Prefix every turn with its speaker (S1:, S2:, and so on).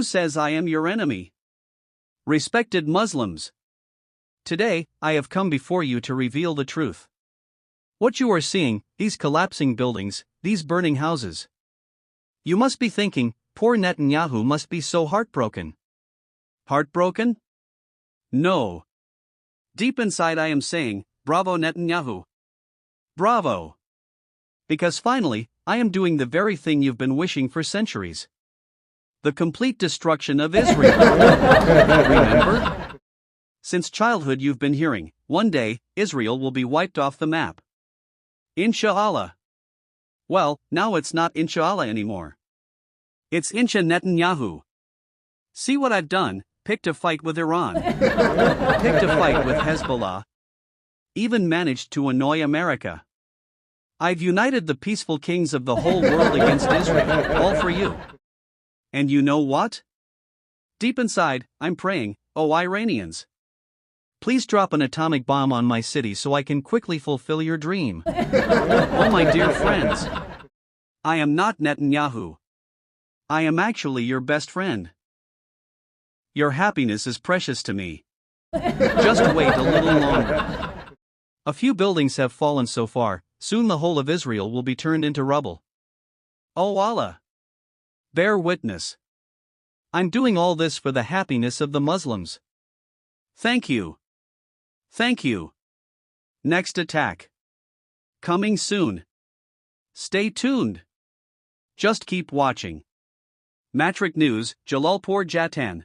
S1: says I am your enemy? Respected Muslims. Today, I have come before you to reveal the truth. What you are seeing, these collapsing buildings, these burning houses. You must be thinking, poor Netanyahu must be so heartbroken. Heartbroken? No. Deep inside I am saying, bravo Netanyahu. Bravo. Because finally, I am doing the very thing you've been wishing for centuries. The complete destruction of Israel. Remember? Since childhood you've been hearing, one day, Israel will be wiped off the map. Inshallah. Well, now it's not Inshallah anymore. It's Insha Netanyahu. See what I've done, picked a fight with Iran. Picked a fight with Hezbollah. Even managed to annoy America. I've united the peaceful kings of the whole world against Israel, all for you. And you know what? Deep inside, I'm praying, oh Iranians. Please drop an atomic bomb on my city so I can quickly fulfill your dream. Oh my dear friends. I am not Netanyahu. I am actually your best friend. Your happiness is precious to me. Just wait a little longer. A few buildings have fallen so far, soon the whole of Israel will be turned into rubble. Oh Allah. Bear witness. I'm doing all this for the happiness of the Muslims. Thank you. Thank you. Next attack. Coming soon. Stay tuned. Just keep watching. Matrik News, Jalalpur Jatan.